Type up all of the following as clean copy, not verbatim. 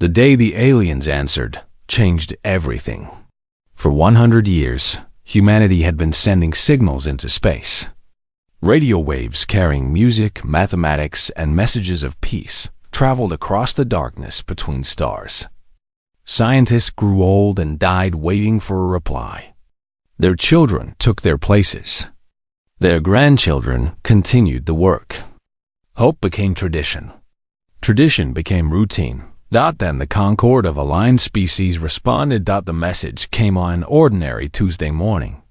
The day the aliens answered changed everything. For 100 years, humanity had been sending signals into space. Radio waves carrying music, mathematics, and messages of peace traveled across the darkness between stars. Scientists grew old and died waiting for a reply. Their children took their places. Their grandchildren continued the work. Hope became tradition. Tradition became routine. Then the concord of aligned species responded. The message came on an ordinary Tuesday morning.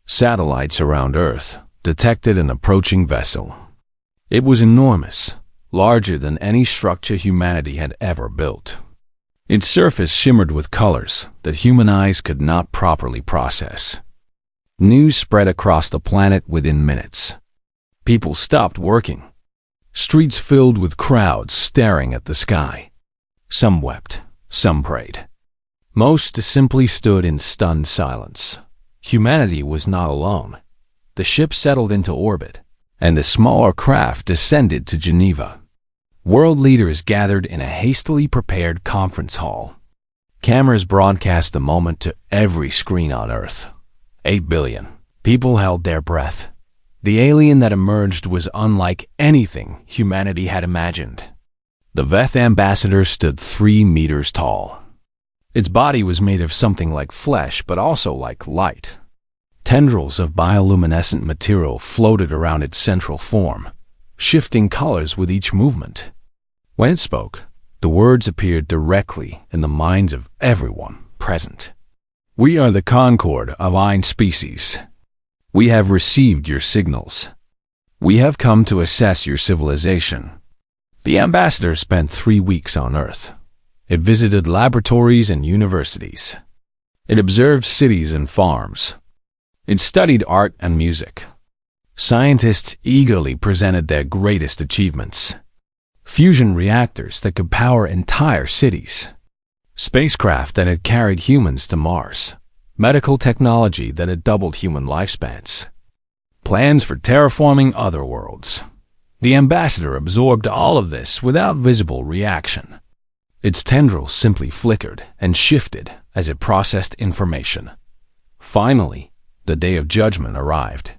Satellites around Earth detected an approaching vessel. It was enormous, larger than any structure humanity had ever built. Its surface shimmered with colors that human eyes could not properly process. News spread across the planet within minutes. People stopped working. Streets filled with crowds staring at the sky. Some wept, some prayed. Most simply stood in stunned silence. Humanity was not alone. The ship settled into orbit, and the smaller craft descended to Geneva. World leaders gathered in a hastily prepared conference hall. Cameras broadcast the moment to every screen on Earth. 8 billion people held their breath. The alien that emerged was unlike anything humanity had imagined. The Veth ambassador stood 3 meters tall. Its body was made of something like flesh, but also like light. Tendrils of bioluminescent material floated around its central form, shifting colors with each movement. When it spoke, the words appeared directly in the minds of everyone present. "We are the concord of Ein species. We have received your signals. We have come to assess your civilization." The ambassador spent 3 weeks on Earth. It visited laboratories and universities. It observed cities and farms. It studied art and music. Scientists eagerly presented their greatest achievements. Fusion reactors that could power entire cities. Spacecraft that had carried humans to Mars. Medical technology that had doubled human lifespans. Plans for terraforming other worlds. The ambassador absorbed all of this without visible reaction. Its tendrils simply flickered and shifted as it processed information. Finally, the day of judgment arrived.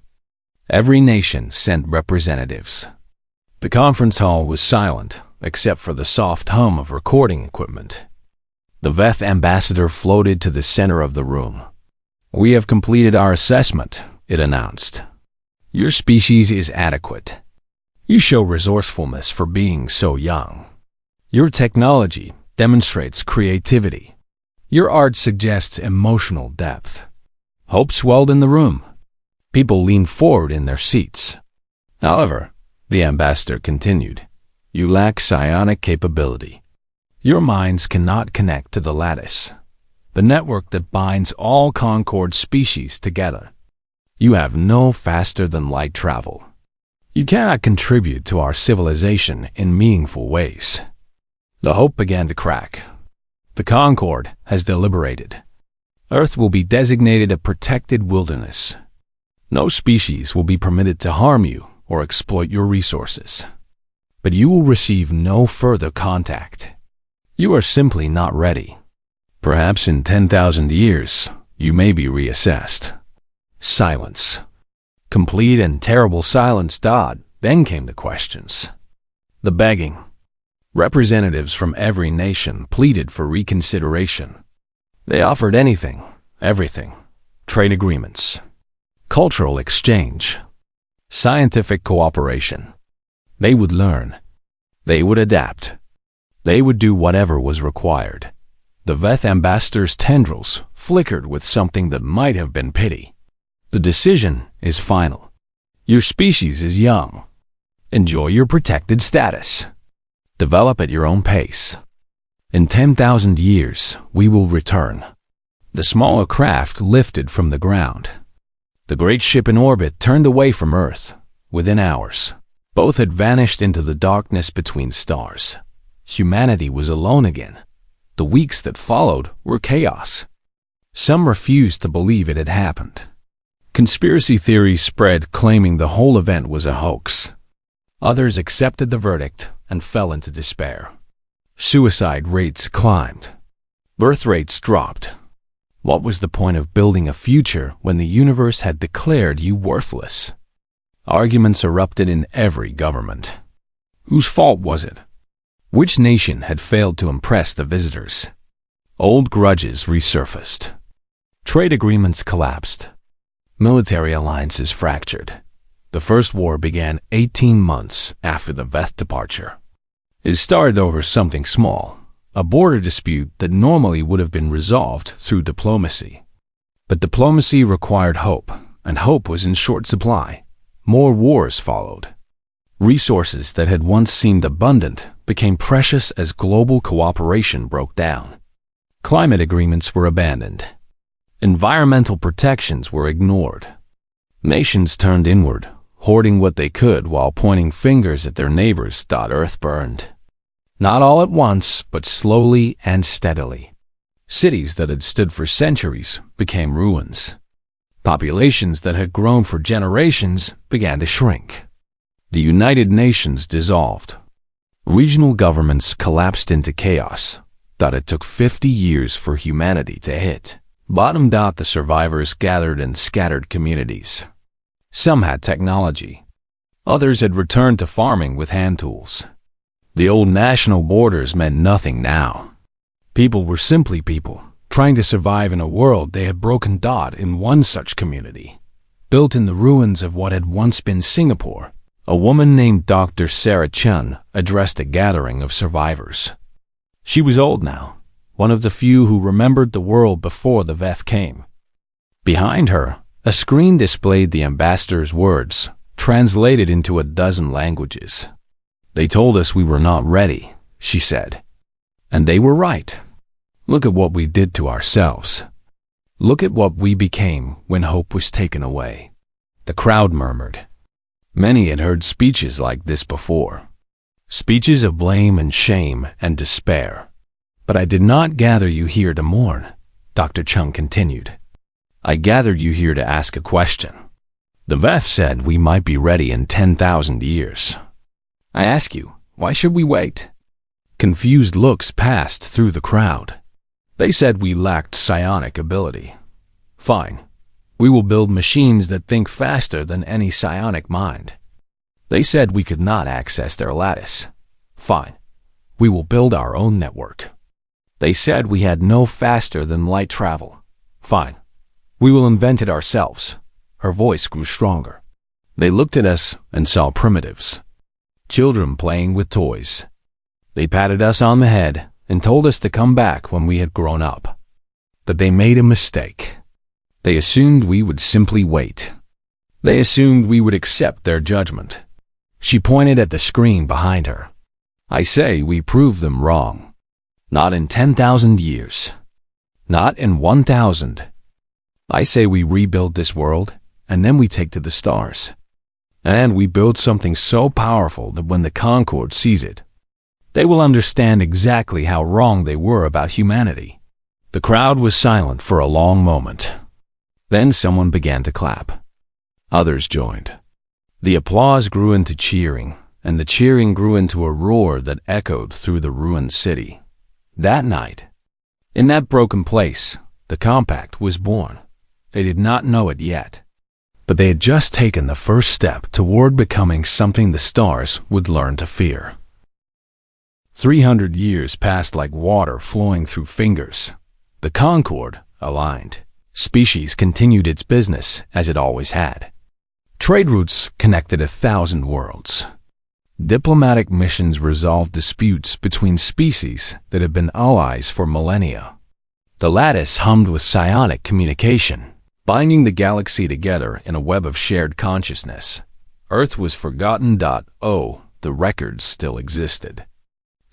Every nation sent representatives. The conference hall was silent, except for the soft hum of recording equipment. The Veth ambassador floated to the center of the room. "We have completed our assessment," it announced. "Your species is adequate. You show resourcefulness for being so young. Your technology demonstrates creativity. Your art suggests emotional depth." Hope swelled in the room. People leaned forward in their seats. "However," the ambassador continued, "you lack psionic capability. Your minds cannot connect to the lattice, the network that binds all Concord species together. You have no faster-than-light travel. You cannot contribute to our civilization in meaningful ways." The hope began to crack. The Concord has deliberated. Earth will be designated a protected wilderness. No species will be permitted to harm you or exploit your resources. But you will receive no further contact. You are simply not ready. Perhaps in 10,000 years, you may be reassessed. Silence. Complete and terrible silence. Then came the questions. The begging. Representatives from every nation pleaded for reconsideration. They offered anything, everything. Trade agreements. Cultural exchange. Scientific cooperation. They would learn. They would adapt. They would do whatever was required. The Veth ambassador's tendrils flickered with something that might have been pity. The decision is final. Your species is young. Enjoy your protected status. Develop at your own pace. In 10,000 years, we will return. The smaller craft lifted from the ground. The great ship in orbit turned away from Earth. Within hours, both had vanished into the darkness between stars. Humanity was alone again. The weeks that followed were chaos. Some refused to believe it had happened. Conspiracy theories spread, claiming the whole event was a hoax. Others accepted the verdict and fell into despair. Suicide rates climbed. Birth rates dropped. What was the point of building a future when the universe had declared you worthless? Arguments erupted in every government. Whose fault was it? Which nation had failed to impress the visitors? Old grudges resurfaced. Trade agreements collapsed. Military alliances fractured. The First War began 18 months after the Veth departure. It started over something small, a border dispute that normally would have been resolved through diplomacy. But diplomacy required hope, and hope was in short supply. More wars followed. Resources that had once seemed abundant became precious as global cooperation broke down. Climate agreements were abandoned. Environmental protections were ignored. Nations turned inward, hoarding what they could while pointing fingers at their neighbors. Earth burned. Not all at once, but slowly and steadily. Cities that had stood for centuries became ruins. Populations that had grown for generations began to shrink. The United Nations dissolved. Regional governments collapsed into chaos. It took 50 years for humanity to hit bottom. The survivors gathered in scattered communities. Some had technology. Others had returned to farming with hand tools. The old national borders meant nothing now. People were simply people, trying to survive in a world they had broken. In one such community, built in the ruins of what had once been Singapore, a woman named Dr. Sarah Chun addressed a gathering of survivors. She was old now, one of the few who remembered the world before the Veth came. Behind her, a screen displayed the ambassador's words, translated into a dozen languages. They told us we were not ready, she said. And they were right. Look at what we did to ourselves. Look at what we became when hope was taken away. The crowd murmured. Many had heard speeches like this before. Speeches of blame and shame and despair. But I did not gather you here to mourn, Dr. Chung continued. I gathered you here to ask a question. The Veth said we might be ready in 10,000 years. I ask you, why should we wait? Confused looks passed through the crowd. They said we lacked psionic ability. Fine. We will build machines that think faster than any psionic mind. They said we could not access their lattice. Fine. We will build our own network. They said we had no faster than light travel. Fine. We will invent it ourselves. Her voice grew stronger. They looked at us and saw primitives. Children playing with toys. They patted us on the head and told us to come back when we had grown up. But they made a mistake. They assumed we would simply wait. They assumed we would accept their judgment. She pointed at the screen behind her. I say we proved them wrong. Not in 10,000 years. Not in 1,000. I say we rebuild this world, and then we take to the stars. And we build something so powerful that when the Concord sees it, they will understand exactly how wrong they were about humanity. The crowd was silent for a long moment. Then someone began to clap. Others joined. The applause grew into cheering, and the cheering grew into a roar that echoed through the ruined city. That night, in that broken place, the compact was born. They did not know it yet, but they had just taken the first step toward becoming something the stars would learn to fear. 300 years passed like water flowing through fingers. The Concord aligned. Species continued its business as it always had. Trade routes connected 1,000 worlds. Diplomatic missions resolved disputes between species that had been allies for millennia. The lattice hummed with psionic communication, binding the galaxy together in a web of shared consciousness. Earth was forgotten. Oh, the records still existed.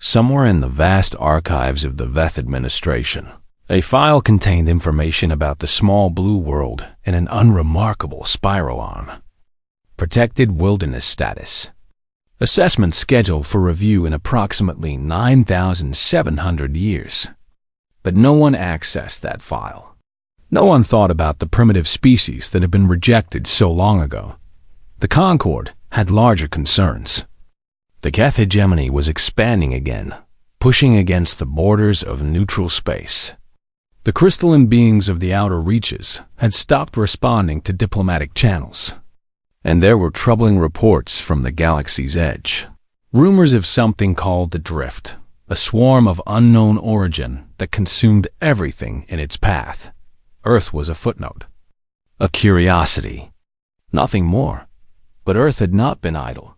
Somewhere in the vast archives of the Veth administration, a file contained information about the small blue world in an unremarkable spiralon. Protected wilderness status. Assessment scheduled for review in approximately 9,700 years. But no one accessed that file. No one thought about the primitive species that had been rejected so long ago. The Concord had larger concerns. The Geth hegemony was expanding again, pushing against the borders of neutral space. The crystalline beings of the outer reaches had stopped responding to diplomatic channels, and there were troubling reports from the galaxy's edge. Rumors of something called the Drift, a swarm of unknown origin that consumed everything in its path. Earth was a footnote, a curiosity, nothing more. But Earth had not been idle.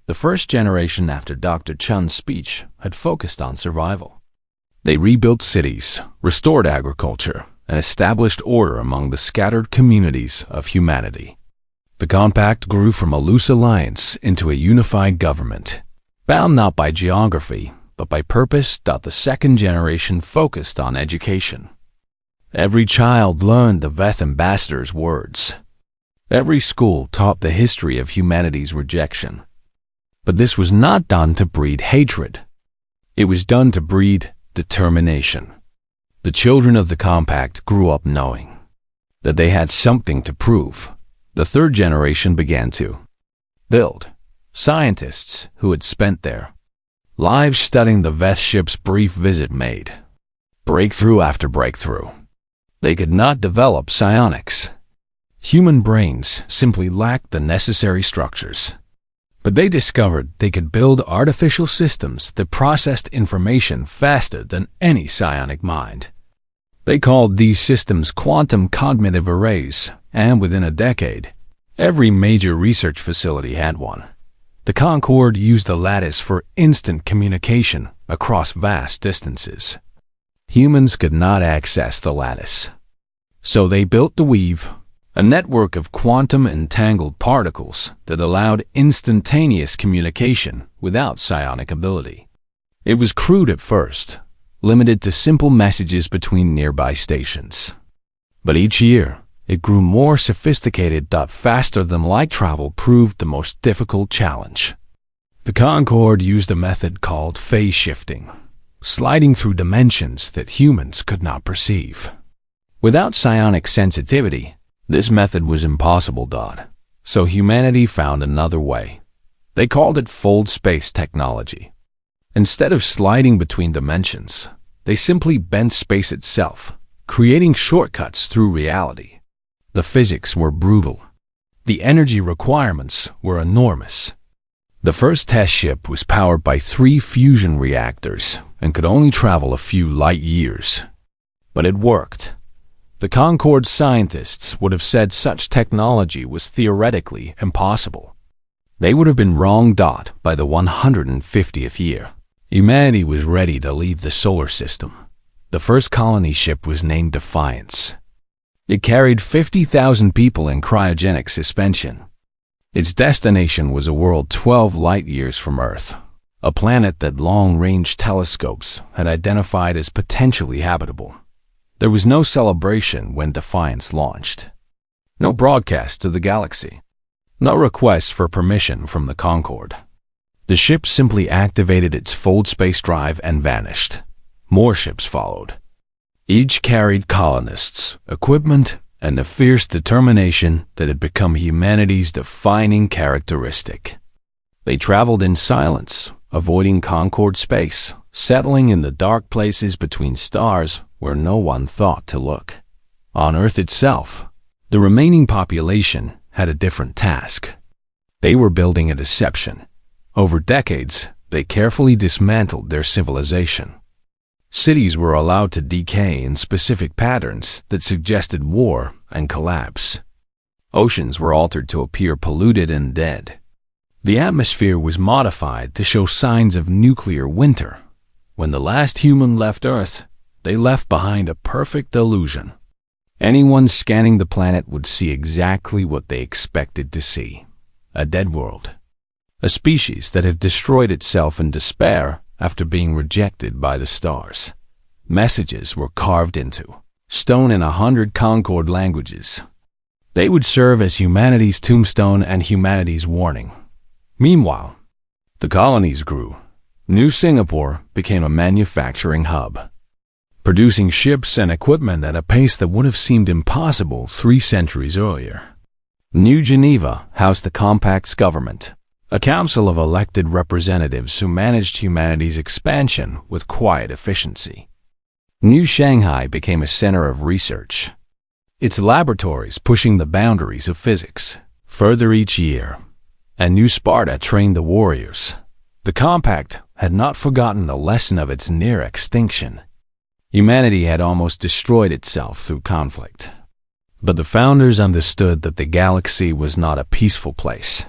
The first generation after Dr. Chun's speech had focused on survival. They rebuilt cities, restored agriculture, and established order among the scattered communities of humanity. The compact grew from a loose alliance into a unified government, bound not by geography, but by purpose. The second generation focused on education. Every child learned the Veth ambassador's words. Every school taught the history of humanity's rejection. But this was not done to breed hatred. It was done to breed determination. The children of the compact grew up knowing that they had something to prove. The third generation began to build. Scientists who had spent their lives studying the Veth ship's brief visit made breakthrough after breakthrough. They could not develop psionics. Human brains simply lacked the necessary structures. But they discovered they could build artificial systems that processed information faster than any psionic mind. They called these systems quantum cognitive arrays, and within a decade, every major research facility had one. The Concorde used the lattice for instant communication across vast distances. Humans could not access the lattice. So they built the Weave, a network of quantum entangled particles that allowed instantaneous communication without psionic ability. It was crude at first, limited to simple messages between nearby stations. But each year, it grew more sophisticated. Faster than light travel proved the most difficult challenge. The Concorde used a method called phase shifting, sliding through dimensions that humans could not perceive. Without psionic sensitivity, this method was impossible. So humanity found another way. They called it fold space technology. Instead of sliding between dimensions, they simply bent space itself, creating shortcuts through reality. The physics were brutal. The energy requirements were enormous. The first test ship was powered by 3 fusion reactors and could only travel a few light years. But it worked. The Concorde scientists would have said such technology was theoretically impossible. They would have been wrong. By the 150th year, humanity was ready to leave the solar system. The first colony ship was named Defiance. It carried 50,000 people in cryogenic suspension. Its destination was a world 12 light-years from Earth, a planet that long-range telescopes had identified as potentially habitable. There was no celebration when Defiance launched. No broadcast to the galaxy. No request for permission from the Concorde. The ship simply activated its fold space drive and vanished. More ships followed. Each carried colonists, equipment, and a fierce determination that had become humanity's defining characteristic. They traveled in silence, avoiding Concorde space, settling in the dark places between stars where no one thought to look. On Earth itself, the remaining population had a different task. They were building a deception. Over decades, they carefully dismantled their civilization. Cities were allowed to decay in specific patterns that suggested war and collapse. Oceans were altered to appear polluted and dead. The atmosphere was modified to show signs of nuclear winter. When the last human left Earth, they left behind a perfect illusion. Anyone scanning the planet would see exactly what they expected to see: a dead world. A species that had destroyed itself in despair after being rejected by the stars. Messages were carved into stone in 100 Concorde languages. They would serve as humanity's tombstone and humanity's warning. Meanwhile, the colonies grew. New Singapore became a manufacturing hub, producing ships and equipment at a pace that would have seemed impossible 3 centuries earlier. New Geneva housed the Compact's government, a council of elected representatives who managed humanity's expansion with quiet efficiency. New Shanghai became a center of research, its laboratories pushing the boundaries of physics further each year, and New Sparta trained the warriors. The Compact had not forgotten the lesson of its near extinction. Humanity had almost destroyed itself through conflict. But the founders understood that the galaxy was not a peaceful place.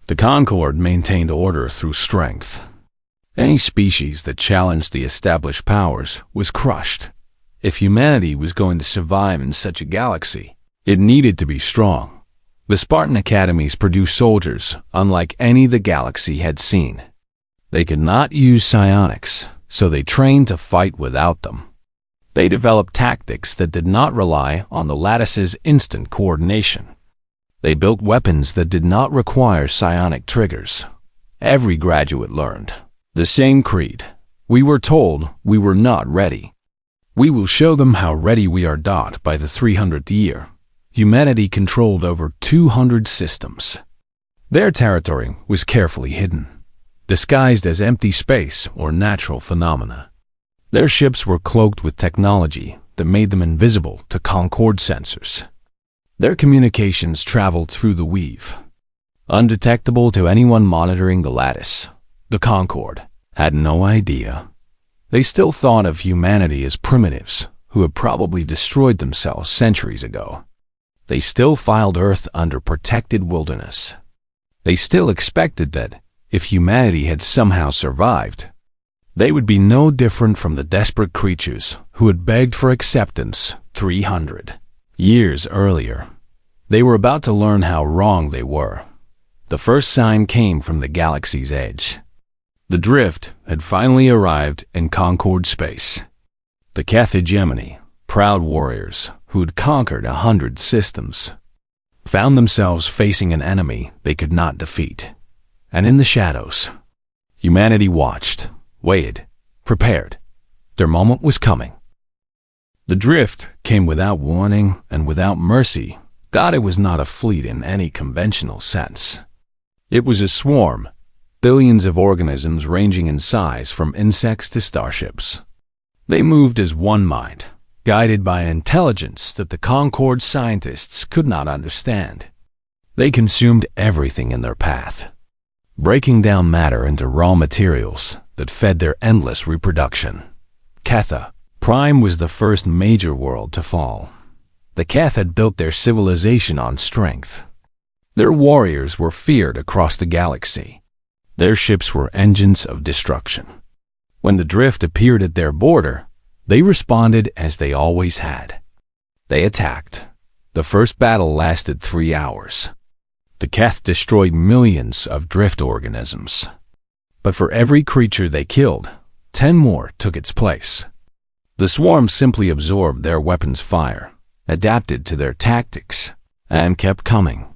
The Concord maintained order through strength. Any species that challenged the established powers was crushed. If humanity was going to survive in such a galaxy, it needed to be strong. The Spartan academies produced soldiers unlike any the galaxy had seen. They could not use psionics, so they trained to fight without them. They developed tactics that did not rely on the lattice's instant coordination. They built weapons that did not require psionic triggers. Every graduate learned the same creed. We were told we were not ready. We will show them how ready we are. By the 300th year, humanity controlled over 200 systems. Their territory was carefully hidden, disguised as empty space or natural phenomena. Their ships were cloaked with technology that made them invisible to Concord sensors. Their communications traveled through the weave, undetectable to anyone monitoring the lattice. The Concord had no idea. They still thought of humanity as primitives who had probably destroyed themselves centuries ago. They still filed Earth under protected wilderness. They still expected that, if humanity had somehow survived, they would be no different from the desperate creatures who had begged for acceptance 300 years earlier. They were about to learn how wrong they were. The first sign came from the galaxy's edge. The drift had finally arrived in Concord space. The Keth hegemony, proud warriors who had conquered 100 systems, found themselves facing an enemy they could not defeat. And in the shadows, humanity watched, waited, prepared. Their moment was coming. The drift came without warning and without mercy. It was not a fleet in any conventional sense. It was a swarm, billions of organisms ranging in size from insects to starships. They moved as one mind, guided by an intelligence that the Concord scientists could not understand. They consumed everything in their path, breaking down matter into raw materials that fed their endless reproduction. Ketha Prime was the first major world to fall. The Keth had built their civilization on strength. Their warriors were feared across the galaxy. Their ships were engines of destruction. When the drift appeared at their border, they responded as they always had. They attacked. The first battle lasted 3 hours. The Keth destroyed millions of drift organisms. But for every creature they killed, 10 more took its place. The swarm simply absorbed their weapons' fire, adapted to their tactics, and kept coming.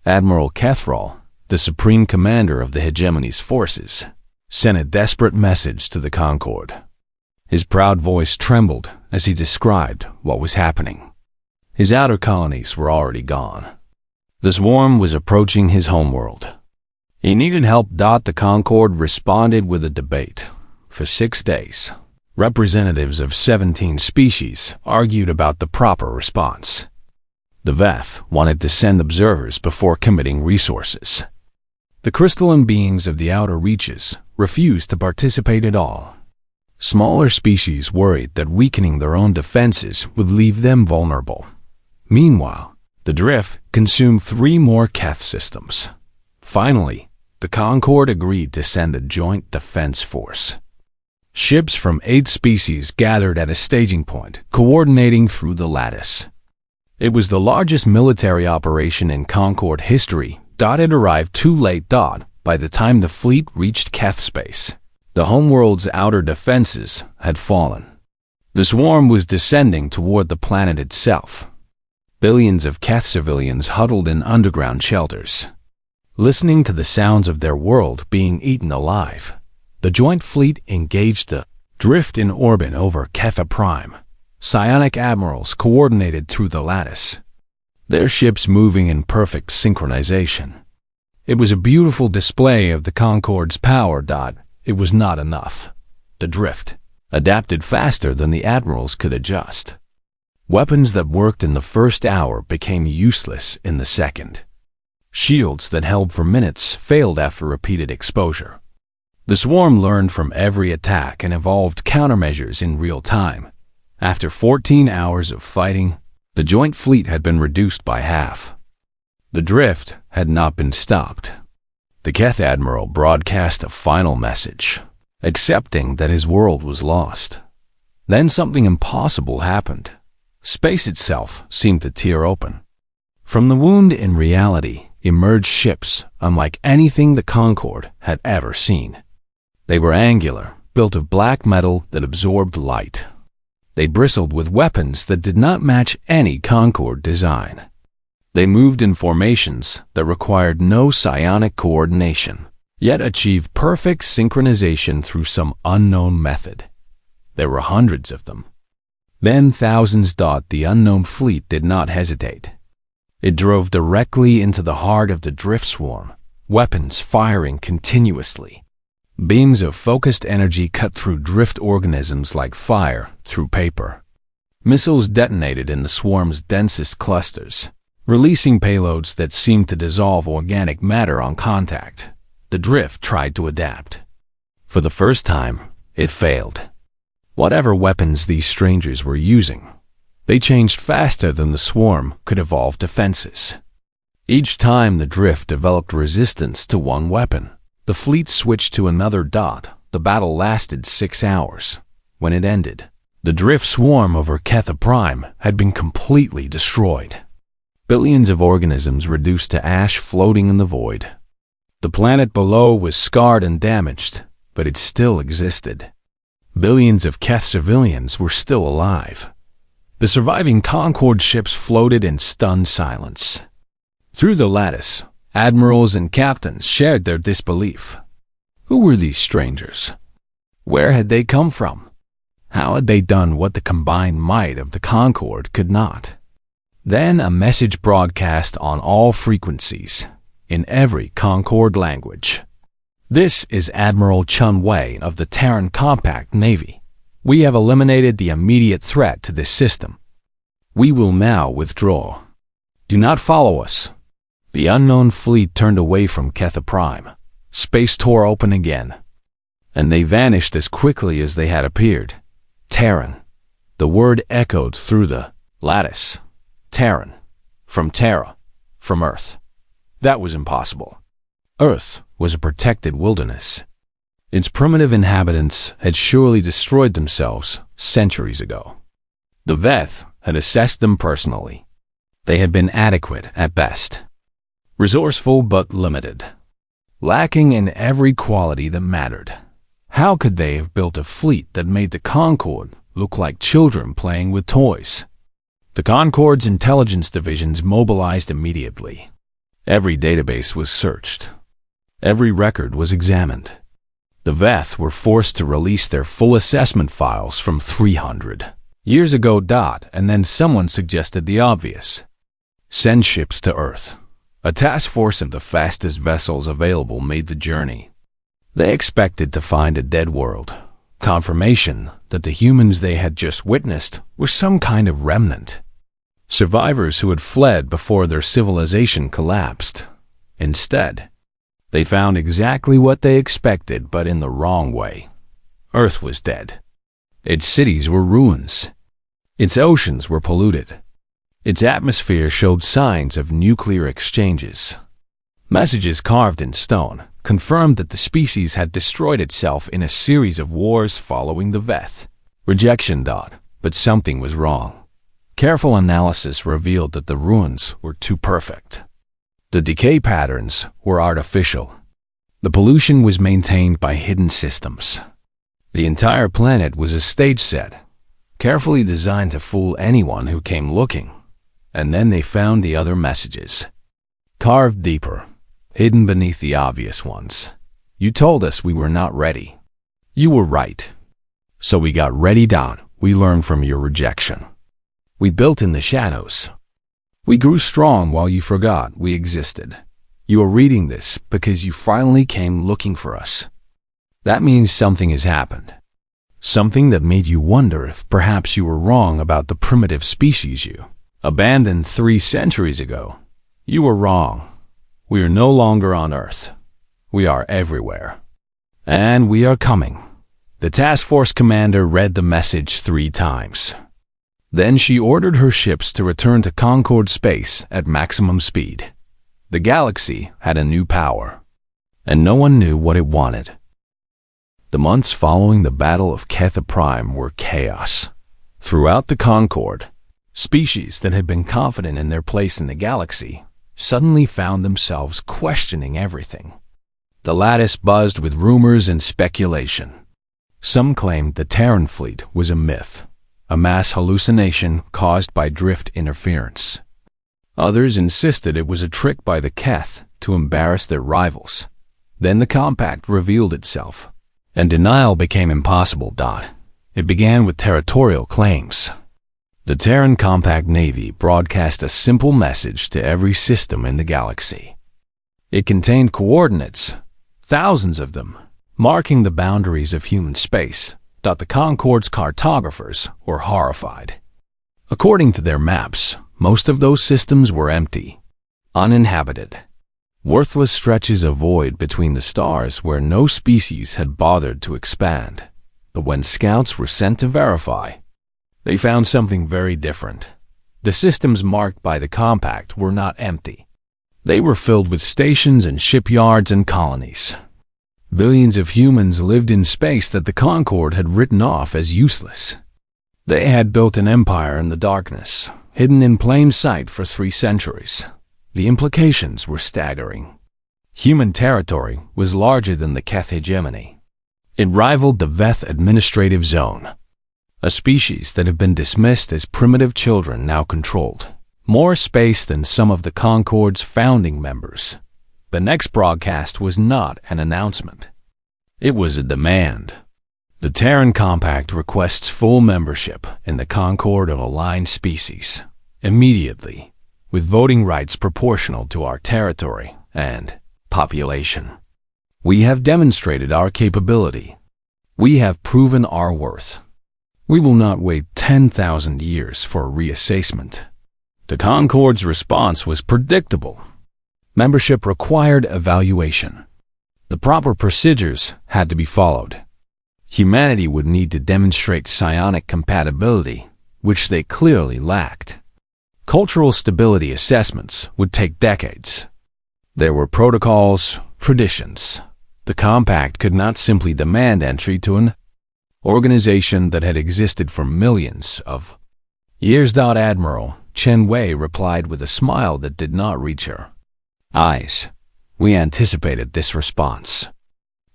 Admiral Kethrall, the supreme commander of the hegemony's forces, sent a desperate message to the Concord. His proud voice trembled as he described what was happening. His outer colonies were already gone. The swarm was approaching his homeworld. He needed help. The Concord responded with a debate. For 6 days, representatives of 17 species argued about the proper response. The Veth wanted to send observers before committing resources. The crystalline beings of the outer reaches refused to participate at all. Smaller species worried that weakening their own defenses would leave them vulnerable. Meanwhile, the drift consumed 3 more Keth systems. Finally, the Concord agreed to send a joint defense force. Ships from 8 species gathered at a staging point, coordinating through the lattice. It was the largest military operation in Concord history. It arrived too late. By the time the fleet reached Keth space, the homeworld's outer defenses had fallen. The swarm was descending toward the planet itself. Billions of Keth civilians huddled in underground shelters, listening to the sounds of their world being eaten alive. The joint fleet engaged the drift in orbit over Ketha Prime. Psionic admirals coordinated through the lattice, their ships moving in perfect synchronization. It was a beautiful display of the Concorde's power. It was not enough. The drift adapted faster than the admirals could adjust. Weapons that worked in the first hour became useless in the second. Shields that held for minutes failed after repeated exposure. The swarm learned from every attack and evolved countermeasures in real time. After 14 hours of fighting, the joint fleet had been reduced by half. The drift had not been stopped. The Keth Admiral broadcast a final message, accepting that his world was lost. Then something impossible happened. Space itself seemed to tear open. From the wound in reality emerged ships unlike anything the Concorde had ever seen. They were angular, built of black metal that absorbed light. They bristled with weapons that did not match any Concorde design. They moved in formations that required no psionic coordination, yet achieved perfect synchronization through some unknown method. There were hundreds of them. Then thousands. The unknown fleet did not hesitate. It drove directly into the heart of the drift swarm, weapons firing continuously. Beams of focused energy cut through drift organisms like fire through paper. Missiles detonated in the swarm's densest clusters, releasing payloads that seemed to dissolve organic matter on contact. The drift tried to adapt. For the first time, it failed. Whatever weapons these strangers were using, they changed faster than the swarm could evolve defenses. Each time the drift developed resistance to one weapon, the fleet switched to another. The battle lasted 6 hours. When it ended, the drift swarm over Ketha Prime had been completely destroyed. Billions of organisms reduced to ash floating in the void. The planet below was scarred and damaged, but it still existed. Billions of Keth civilians were still alive. The surviving Concorde ships floated in stunned silence. Through the lattice, admirals and captains shared their disbelief. Who were these strangers? Where had they come from? How had they done what the combined might of the Concorde could not? Then a message broadcast on all frequencies, in every Concorde language. This is Admiral Chun Wei of the Terran Compact Navy. We have eliminated the immediate threat to this system. We will now withdraw. Do not follow us. The unknown fleet turned away from Ketha Prime. Space tore open again, and they vanished as quickly as they had appeared. Terran. The word echoed through the lattice. Terran. From Terra. From Earth. That was impossible. Earth was a protected wilderness. Its primitive inhabitants had surely destroyed themselves centuries ago. The Veth had assessed them personally. They had been adequate at best. Resourceful but limited. Lacking in every quality that mattered. How could they have built a fleet that made the Concorde look like children playing with toys? The Concorde's intelligence divisions mobilized immediately. Every database was searched. Every record was examined. The Veth were forced to release their full assessment files from 300 years ago. And then someone suggested the obvious. Send ships to Earth. A task force of the fastest vessels available made the journey. They expected to find a dead world, confirmation that the humans they had just witnessed were some kind of remnant. Survivors who had fled before their civilization collapsed. Instead, they found exactly what they expected, but in the wrong way. Earth was dead. Its cities were ruins. Its oceans were polluted. Its atmosphere showed signs of nuclear exchanges. Messages carved in stone confirmed that the species had destroyed itself in a series of wars following the Veth. Rejection. But something was wrong. Careful analysis revealed that the ruins were too perfect. The decay patterns were artificial. The pollution was maintained by hidden systems. The entire planet was a stage set, carefully designed to fool anyone who came looking. And then they found the other messages, carved deeper, hidden beneath the obvious ones. You told us we were not ready. You were right. So we got ready. We learned from your rejection. We built in the shadows. We grew strong while you forgot we existed. You are reading this because you finally came looking for us. That means something has happened. Something that made you wonder if perhaps you were wrong about the primitive species you abandoned 3 centuries ago. You were wrong. We are no longer on Earth. We are everywhere. And we are coming. The task force commander read the message 3 times. Then she ordered her ships to return to Concord space at maximum speed. The galaxy had a new power, and no one knew what it wanted. The months following the Battle of Ketha Prime were chaos. Throughout the Concord, species that had been confident in their place in the galaxy suddenly found themselves questioning everything. The lattice buzzed with rumors and speculation. Some claimed the Terran fleet was a myth, a mass hallucination caused by drift interference. Others insisted it was a trick by the Keth to embarrass their rivals. Then the compact revealed itself, and denial became impossible. It began with territorial claims. The Terran Compact Navy broadcast a simple message to every system in the galaxy. It contained coordinates, thousands of them, marking the boundaries of human space. The Concord's cartographers were horrified. According to their maps, most of those systems were empty, uninhabited, worthless stretches of void between the stars where no species had bothered to expand. But when scouts were sent to verify, they found something very different. The systems marked by the compact were not empty. They were filled with stations and shipyards and colonies. Billions of humans lived in space that the Concord had written off as useless. They had built an empire in the darkness, hidden in plain sight for 3 centuries. The implications were staggering. Human territory was larger than the Keth hegemony. It rivaled the Veth administrative zone. A species that had been dismissed as primitive children now controlled more space than some of the Concord's founding members. The next broadcast was not an announcement. It was a demand. The Terran Compact requests full membership in the Concord of aligned species, immediately, with voting rights proportional to our territory and population. We have demonstrated our capability. We have proven our worth. We will not wait 10,000 years for a reassessment. The Concord's response was predictable. Membership required evaluation. The proper procedures had to be followed. Humanity would need to demonstrate psionic compatibility, which they clearly lacked. Cultural stability assessments would take decades. There were protocols, traditions. The Compact could not simply demand entry to an organization that had existed for millions of years. Admiral Chen Wei replied with a smile that did not reach her eyes. We anticipated this response.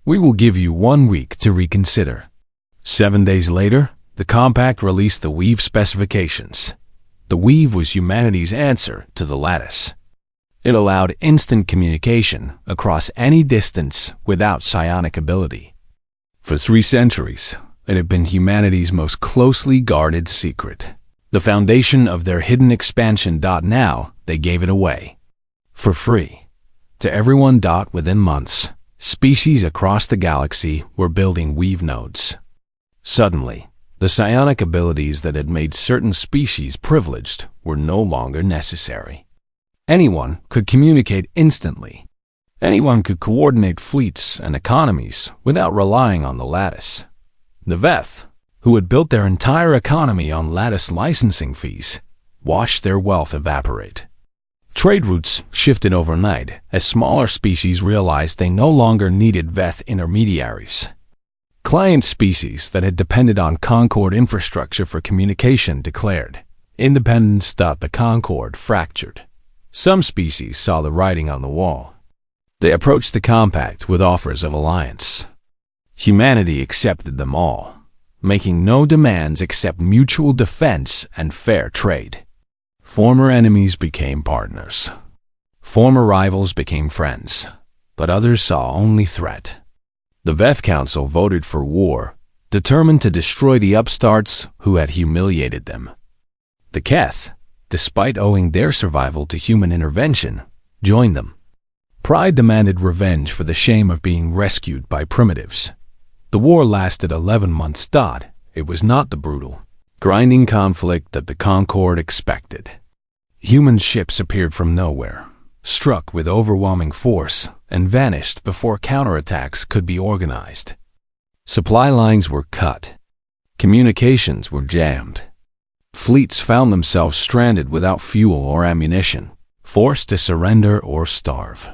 We will give you 1 week to reconsider. 7 days later, the Compact released the Weave specifications. The Weave was humanity's answer to the Lattice. It allowed instant communication across any distance without psionic ability. For 3 centuries, it had been humanity's most closely guarded secret. The foundation of their hidden expansion. Now, they gave it away. For free. To everyone. Within months, species across the galaxy were building Weave nodes. Suddenly, the psionic abilities that had made certain species privileged were no longer necessary. Anyone could communicate instantly. Anyone could coordinate fleets and economies without relying on the Lattice. The Veth, who had built their entire economy on Lattice licensing fees, watched their wealth evaporate. Trade routes shifted overnight as smaller species realized they no longer needed Veth intermediaries. Client species that had depended on Concord infrastructure for communication declared independence. The Concord fractured. Some species saw the writing on the wall. They approached the Compact with offers of alliance. Humanity accepted them all, making no demands except mutual defense and fair trade. Former enemies became partners. Former rivals became friends, but others saw only threat. The Veth Council voted for war, determined to destroy the upstarts who had humiliated them. The Keth, despite owing their survival to human intervention, joined them. Pride demanded revenge for the shame of being rescued by primitives. The war lasted 11 months. It was not the brutal, grinding conflict that the Concorde expected. Human ships appeared from nowhere, struck with overwhelming force, and vanished before counterattacks could be organized. Supply lines were cut. Communications were jammed. Fleets found themselves stranded without fuel or ammunition, forced to surrender or starve.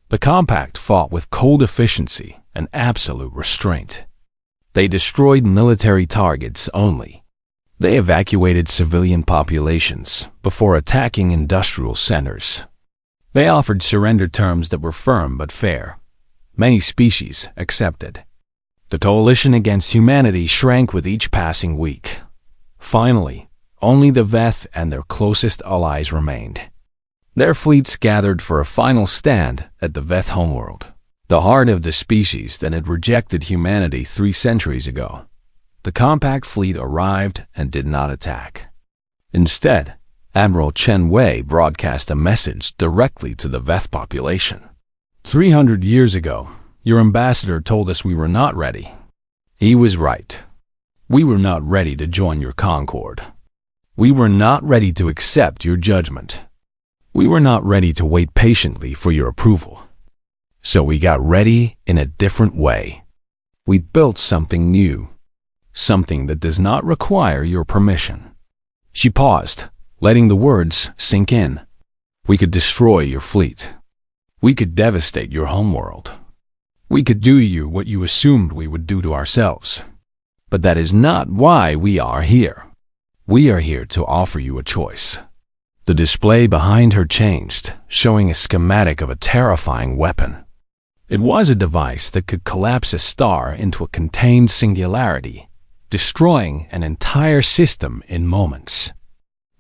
The Compact fought with cold efficiency and absolute restraint. They destroyed military targets only. They evacuated civilian populations before attacking industrial centers. They offered surrender terms that were firm but fair. Many species accepted. The coalition against humanity shrank with each passing week. Finally, only the Veth and their closest allies remained. Their fleets gathered for a final stand at the Veth homeworld, the heart of the species that had rejected humanity 3 centuries ago. The Compact fleet arrived and did not attack. Instead, Admiral Chen Wei broadcast a message directly to the Veth population. 300 years ago, your ambassador told us we were not ready. He was right. We were not ready to join your Concorde. We were not ready to accept your judgment. We were not ready to wait patiently for your approval. So we got ready in a different way. We built something new, something that does not require your permission. She paused, letting the words sink in. We could destroy your fleet. We could devastate your homeworld. We could do you what you assumed we would do to ourselves. But that is not why we are here. We are here to offer you a choice. The display behind her changed, showing a schematic of a terrifying weapon. It was a device that could collapse a star into a contained singularity, destroying an entire system in moments.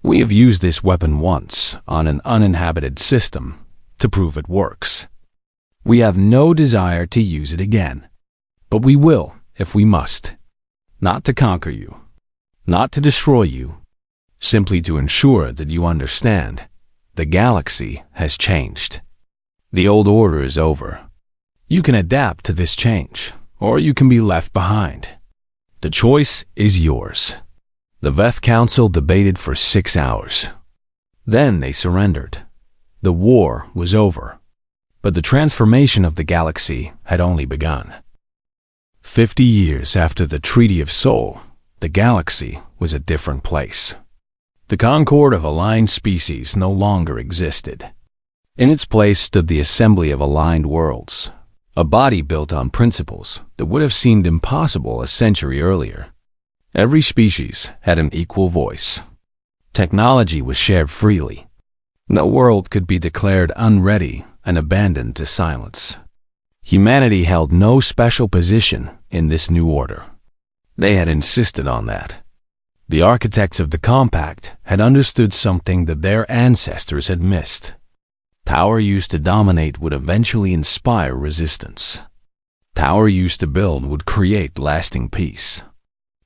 We have used this weapon once on an uninhabited system to prove it works. We have no desire to use it again, but we will if we must. Not to conquer you, not to destroy you, simply to ensure that you understand the galaxy has changed. The old order is over. You can adapt to this change, or you can be left behind. The choice is yours. The Veth Council debated for 6 hours. Then they surrendered. The war was over, but the transformation of the galaxy had only begun. 50 years after the Treaty of Soul, the galaxy was a different place. The Concorde of aligned species no longer existed. In its place stood the assembly of aligned worlds, a body built on principles that would have seemed impossible a century earlier. Every species had an equal voice. Technology was shared freely. No world could be declared unready and abandoned to silence. Humanity held no special position in this new order. They had insisted on that. The architects of the Compact had understood something that their ancestors had missed. Power used to dominate would eventually inspire resistance. Power used to build would create lasting peace.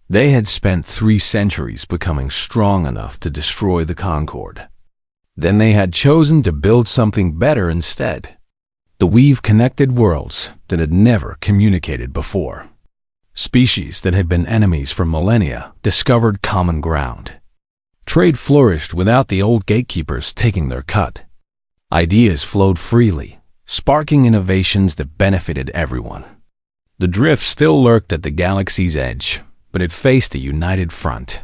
They had spent 3 centuries becoming strong enough to destroy the Concorde. Then they had chosen to build something better instead. To weave connected worlds that had never communicated before. Species that had been enemies for millennia discovered common ground. Trade flourished without the old gatekeepers taking their cut. Ideas flowed freely, sparking innovations that benefited everyone. The drift still lurked at the galaxy's edge, but it faced a united front.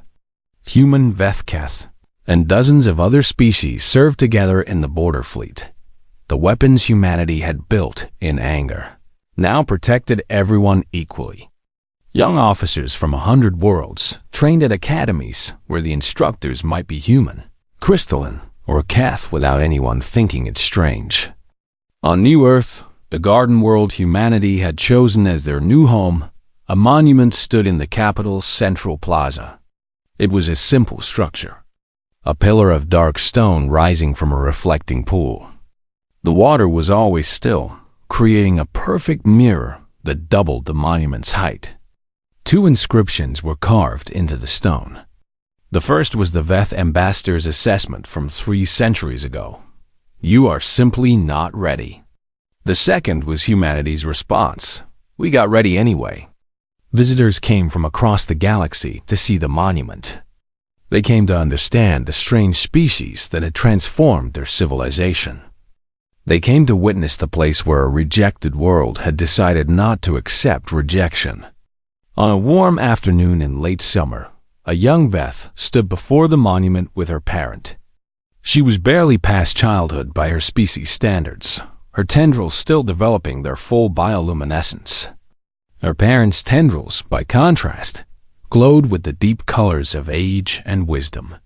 Human Vethketh and dozens of other species served together in the border fleet. The weapons humanity had built in anger now protected everyone equally. Young officers from 100 worlds trained at academies where the instructors might be human, crystalline, or Keth without anyone thinking it strange. On New Earth, the garden world humanity had chosen as their new home, a monument stood in the capital's central plaza. It was a simple structure, a pillar of dark stone rising from a reflecting pool. The water was always still, creating a perfect mirror that doubled the monument's height. 2 inscriptions were carved into the stone. The first was the Veth ambassador's assessment from 3 centuries ago. You are simply not ready. The second was humanity's response. We got ready anyway. Visitors came from across the galaxy to see the monument. They came to understand the strange species that had transformed their civilization. They came to witness the place where a rejected world had decided not to accept rejection. On a warm afternoon in late summer, a young Veth stood before the monument with her parent. She was barely past childhood by her species standards, her tendrils still developing their full bioluminescence. Her parents' tendrils, by contrast, glowed with the deep colors of age and wisdom.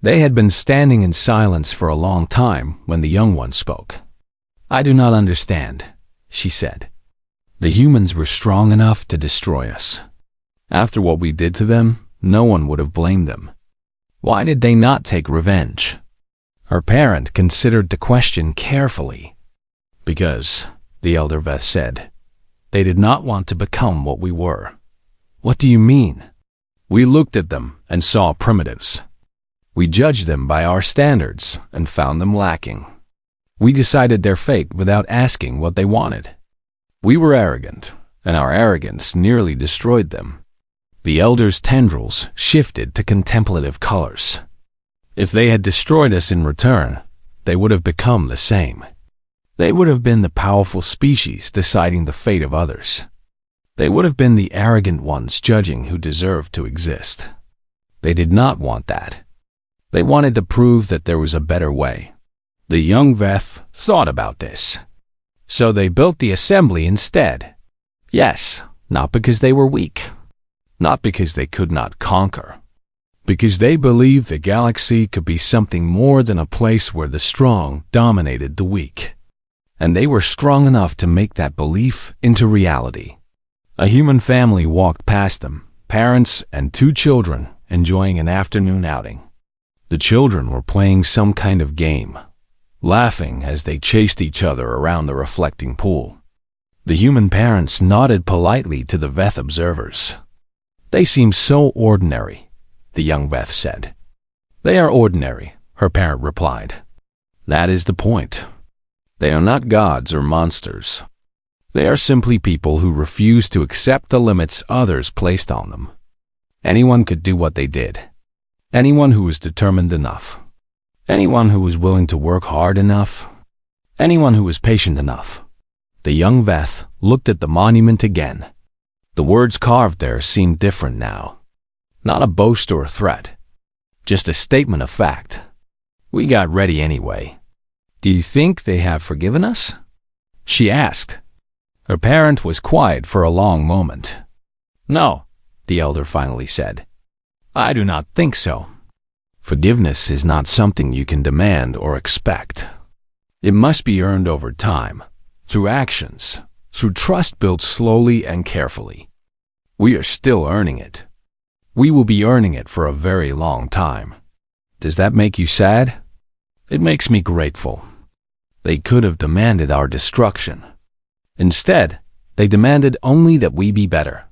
They had been standing in silence for a long time when the young one spoke. "I do not understand," she said. "The humans were strong enough to destroy us. After what we did to them, no one would have blamed them. Why did they not take revenge?" Her parent considered the question carefully. "Because," the elder Veth said, "they did not want to become what we were." "What do you mean?" "We looked at them and saw primitives. We judged them by our standards and found them lacking. We decided their fate without asking what they wanted. We were arrogant, and our arrogance nearly destroyed them." The elder's tendrils shifted to contemplative colors. If they had destroyed us in return, they would have become the same. They would have been the powerful species deciding the fate of others. They would have been the arrogant ones judging who deserved to exist. They did not want that. They wanted to prove that there was a better way. The young Veth thought about this. So they built the assembly instead. Yes, not because they were weak. Not because they could not conquer. Because they believed the galaxy could be something more than a place where the strong dominated the weak. And they were strong enough to make that belief into reality. A human family walked past them, parents and 2 children enjoying an afternoon outing. The children were playing some kind of game, laughing as they chased each other around the reflecting pool. The human parents nodded politely to the Veth observers. "They seem so ordinary," the young Veth said. "They are ordinary," her parent replied. "That is the point. They are not gods or monsters. They are simply people who refuse to accept the limits others placed on them. Anyone could do what they did. Anyone who was determined enough. Anyone who was willing to work hard enough. Anyone who was patient enough." The young Veth looked at the monument again. The words carved there seemed different now. Not a boast or a threat. Just a statement of fact. "We got ready anyway. Do you think they have forgiven us?" she asked. Her parent was quiet for a long moment. "No," the elder finally said. "I do not think so. Forgiveness is not something you can demand or expect. It must be earned over time, through actions, through trust built slowly and carefully. We are still earning it. We will be earning it for a very long time. Does that make you sad?" "It makes me grateful. They could have demanded our destruction. Instead, they demanded only that we be better.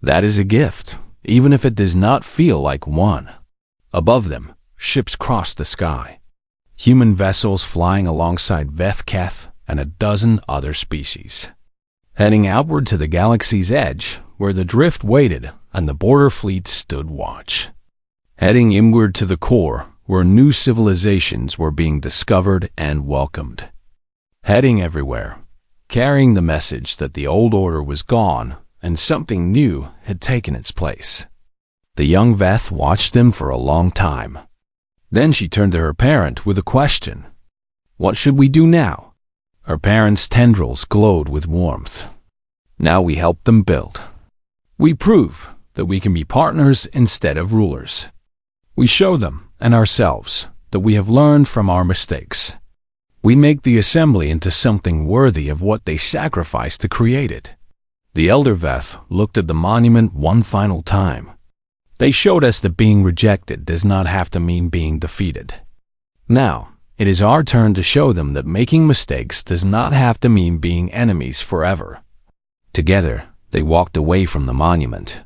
That is a gift, even if it does not feel like one." Above them, ships crossed the sky. Human vessels flying alongside Veth and a dozen other species. Heading outward to the galaxy's edge, where the drift waited and the border fleet stood watch. Heading inward to the core, where new civilizations were being discovered and welcomed. Heading everywhere, carrying the message that the old order was gone and something new had taken its place. The young Veth watched them for a long time. Then she turned to her parent with a question. "What should we do now?" Her parent's tendrils glowed with warmth. "Now we help them build. We prove that we can be partners instead of rulers. We show them and ourselves that we have learned from our mistakes. We make the assembly into something worthy of what they sacrificed to create it." The elder Veth looked at the monument one final time. They showed us that being rejected does not have to mean being defeated. Now, it is our turn to show them that making mistakes does not have to mean being enemies forever. Together, they walked away from the monument.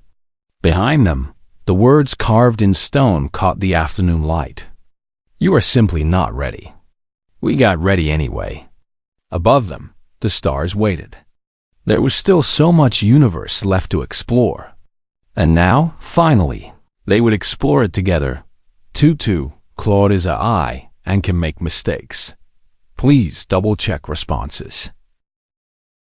Behind them, the words carved in stone caught the afternoon light. "You are simply not ready. We got ready anyway." Above them, The stars waited. There was still so much universe left to explore. And now, finally, they would explore it together. Tutu, Claude is a I and can make mistakes. Please double-check responses.